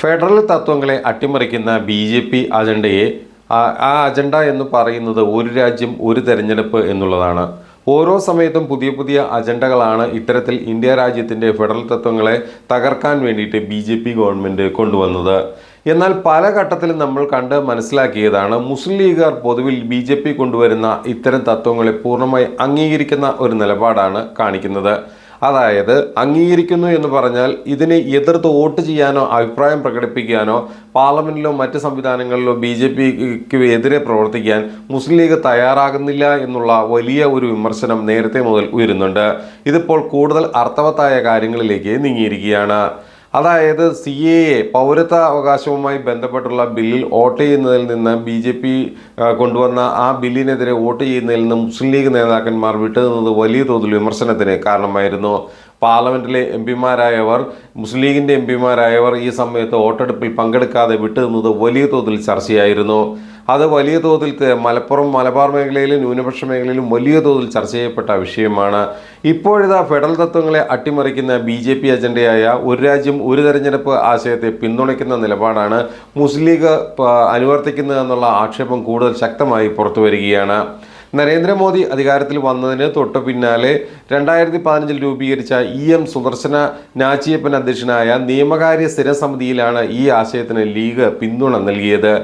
Federal തത്വങ്ങളെ അട്ടിമറിക്കുന്ന BJP. അജണ്ടയെ ആ agenda എന്ന് പറയുന്നത് ഒരു രാജ്യം ഒരു തെരഞ്ഞെടുപ്പ് എന്നുള്ളതാണ്. ഓരോ സമയത്തും പുതിയ പുതിയ അജണ്ടകളാണ് ഇത്തരത്തിൽ ഇന്ത്യ രാജ്യത്തിൻ്റെ ഫെഡറൽ തത്വങ്ങളെ തകർക്കാൻ വേണ്ടിയിട്ട് ബി.ജെ.പി. ഗവൺമെൻറ് കൊണ്ടുവന്നത്. എന്നാൽ പല ഘട്ടത്തിലും നമ്മൾ കണ്ട് മനസ്സിലാക്കിയതാണ് മുസ്ലിം ലീഗുകാർ പൊതുവിൽ ബി.ജെ.പി. കൊണ്ടുവരുന്ന ഇത്തരം തത്വങ്ങളെ പൂർണ്ണമായി അംഗീകരിക്കുന്ന ഒരു നിലപാടാണ് കാണിക്കുന്നത്. അതായത് അംഗീകരിക്കുന്നു എന്ന് പറഞ്ഞാൽ ഇതിനെ എതിർത്ത് വോട്ട് ചെയ്യാനോ അഭിപ്രായം പ്രകടിപ്പിക്കാനോ പാർലമെന്റിലോ മറ്റ് സംവിധാനങ്ങളിലോ ബി.ജെ.പിക്ക് എതിരെ പ്രവർത്തിക്കാൻ മുസ്ലിം ലീഗ് തയ്യാറാകുന്നില്ല എന്നുള്ള വലിയ ഒരു വിമർശനം നേരത്തെ മുതൽ ഉയരുന്നുണ്ട്. ഇതിപ്പോൾ കൂടുതൽ അർത്ഥവത്തായ കാര്യങ്ങളിലേക്ക് നീങ്ങിയിരിക്കുകയാണ്. അതായത് CAA പൗരത്വ അവകാശവുമായി ബന്ധപ്പെട്ടുള്ള ബില്ലിൽ വോട്ട് ചെയ്യുന്നതിൽ നിന്ന് ബി.ജെ.പി. കൊണ്ടുവന്ന ആ ബില്ലിനെതിരെ വോട്ട് ചെയ്യുന്നതിൽ നിന്ന് മുസ്ലിം ലീഗ് നേതാക്കന്മാർ വിട്ടുനിന്നത് വലിയ തോതിൽ വിമർശനത്തിന് കാരണമായിരുന്നു. പാർലമെന്റിലെ MP-മാരായവർ മുസ്ലിം ലീഗിൻ്റെ MP-മാരായവർ ഈ സമയത്ത് വോട്ടെടുപ്പിൽ പങ്കെടുക്കാതെ വിട്ടുനിന്നത് വലിയ തോതിൽ ചർച്ചയായിരുന്നു. അത് വലിയ തോതിൽ മലബാർ മേഖലയിലും ന്യൂനപക്ഷ മേഖലയിലും വലിയ തോതിൽ ചർച്ച ചെയ്യപ്പെട്ട വിഷയമാണ്. ഇപ്പോഴിതാ ഫെഡറൽ തത്വങ്ങളെ അട്ടിമറിക്കുന്ന ബി.ജെ.പി. അജണ്ടയായ ഒരു രാജ്യം ഒരു തെരഞ്ഞെടുപ്പ് ആശയത്തെ പിന്തുണയ്ക്കുന്ന നിലപാടാണ് മുസ്ലിം ലീഗ് അനുവർത്തിക്കുന്നതെന്നുള്ള ആക്ഷേപം കൂടുതൽ ശക്തമായി പുറത്തു വരികയാണ്. നരേന്ദ്രമോദി അധികാരത്തിൽ വന്നതിന് തൊട്ടു പിന്നാലെ 2015 രൂപീകരിച്ച EM സുദർശന നാച്ചിയപ്പൻ അധ്യക്ഷനായ നിയമകാര്യ സ്ഥിരം സമിതിയിലാണ് ഈ ആശയത്തിന് ലീഗ് പിന്തുണ നൽകിയത്.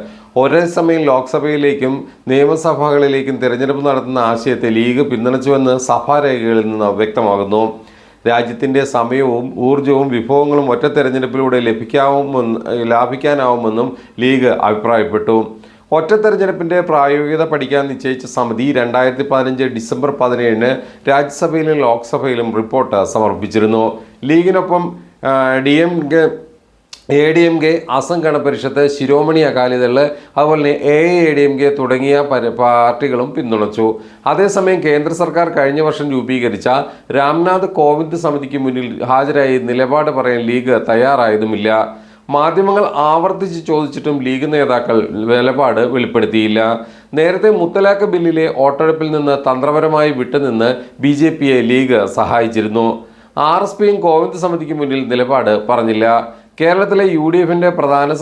ഒരേ സമയം ലോക്സഭയിലേക്കും നിയമസഭകളിലേക്കും തിരഞ്ഞെടുപ്പ് നടത്തുന്ന ആശയത്തെ ലീഗ് പിന്തുണച്ചുവെന്ന് സഭാരേഖകളിൽ നിന്ന് വ്യക്തമാകുന്നു. രാജ്യത്തിൻ്റെ സമയവും ഊർജവും വിഭവങ്ങളും ഒറ്റ തെരഞ്ഞെടുപ്പിലൂടെ ലാഭിക്കാനാവുമെന്നും ലീഗ് അഭിപ്രായപ്പെട്ടു. ഒറ്റ തെരഞ്ഞെടുപ്പിൻ്റെ പ്രായോഗികത പഠിക്കാൻ നിശ്ചയിച്ച സമിതി 2015 ഡിസംബർ 17 രാജ്യസഭയിലും ലോക്സഭയിലും റിപ്പോർട്ട് സമർപ്പിച്ചിരുന്നു. ലീഗിനൊപ്പം ADMK, അസം ഗണപരിഷത്ത്, ശിരോമണി അകാലിദൾ, അതുപോലെ തന്നെ AIADMK തുടങ്ങിയ പാർട്ടികളും പിന്തുണച്ചു. അതേസമയം കേന്ദ്ര സർക്കാർ കഴിഞ്ഞ വർഷം രൂപീകരിച്ച രാംനാഥ് കോവിന്ദ് സമിതിക്ക് മുന്നിൽ ഹാജരായി നിലപാട് പറയാൻ ലീഗ് തയ്യാറായതുമില്ല. മാധ്യമങ്ങൾ ആവർത്തിച്ച് ചോദിച്ചിട്ടും ലീഗ് നേതാക്കൾ നിലപാട് വെളിപ്പെടുത്തിയില്ല. നേരത്തെ മുത്തലാഖ് ബില്ലിലെ വോട്ടെടുപ്പിൽ നിന്ന് തന്ത്രപരമായി വിട്ടുനിന്ന് ബി.ജെ.പിയെ ലീഗ് സഹായിച്ചിരുന്നു. RSPയും കോവിന്ദ് സമിതിക്ക് മുന്നിൽ നിലപാട് പറഞ്ഞില്ല. കേരളത്തിലെ UDFന്റെ പ്രധാന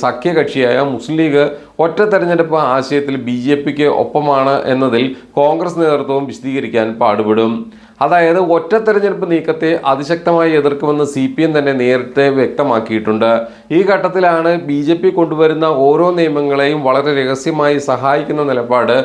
സഖ്യകക്ഷിയായ മുസ്ലിം ലീഗ് ഒറ്റ തെരഞ്ഞെടുപ്പ് ആശയത്തിൽ ബി.ജെ.പിക്ക് ഒപ്പമാണ് എന്നതിൽ കോൺഗ്രസ് നേതൃത്വവും വിശദീകരിക്കാൻ പാടുപെടും. അതായത് ഒറ്റ തെരഞ്ഞെടുപ്പ് നീക്കത്തെ അതിശക്തമായി എതിർക്കുമെന്ന് CPM തന്നെ നേരത്തെ വ്യക്തമാക്കിയിട്ടുണ്ട്. ഈ ഘട്ടത്തിലാണ് ബി.ജെ.പി. കൊണ്ടുവരുന്ന ഓരോ നിയമങ്ങളെയും വളരെ രഹസ്യമായി സഹായിക്കുന്ന നിലപാട്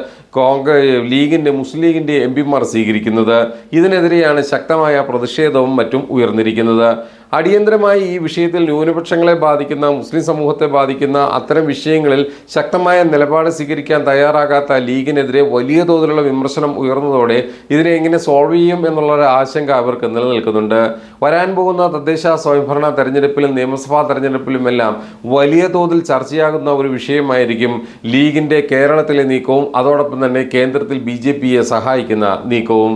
മുസ്ലിം ലീഗിൻ്റെ MP-മാർ സ്വീകരിക്കുന്നത്. ഇതിനെതിരെയാണ് ശക്തമായ പ്രതിഷേധവും മറ്റും ഉയർന്നിരിക്കുന്നത്. അടിയന്തരമായി ഈ വിഷയത്തിൽ ന്യൂനപക്ഷങ്ങളെ ബാധിക്കുന്ന മുസ്ലിം സമൂഹത്തെ ബാധിക്കുന്ന അത്തരം വിഷയങ്ങളിൽ ശക്തമായ നിലപാട് സ്വീകരിക്കാൻ തയ്യാറാകാത്ത ലീഗിനെതിരെ വലിയ തോതിലുള്ള വിമർശനം ഉയർന്നതോടെ ഇതിനെ എങ്ങനെ സോൾവ് ചെയ്യും എന്നുള്ളൊരു ആശങ്ക അവർക്ക് നിലനിൽക്കുന്നുണ്ട്. വരാൻ പോകുന്ന തദ്ദേശ സ്വയംഭരണ തെരഞ്ഞെടുപ്പിലും നിയമസഭാ തെരഞ്ഞെടുപ്പിലുമെല്ലാം വലിയ തോതിൽ ചർച്ചയാകുന്ന ഒരു വിഷയമായിരിക്കും ലീഗിൻ്റെ കേരളത്തിലെ നീക്കവും അതോടൊപ്പം തന്നെ കേന്ദ്രത്തിൽ ബി.ജെ.പിയെ സഹായിക്കുന്ന നീക്കവും.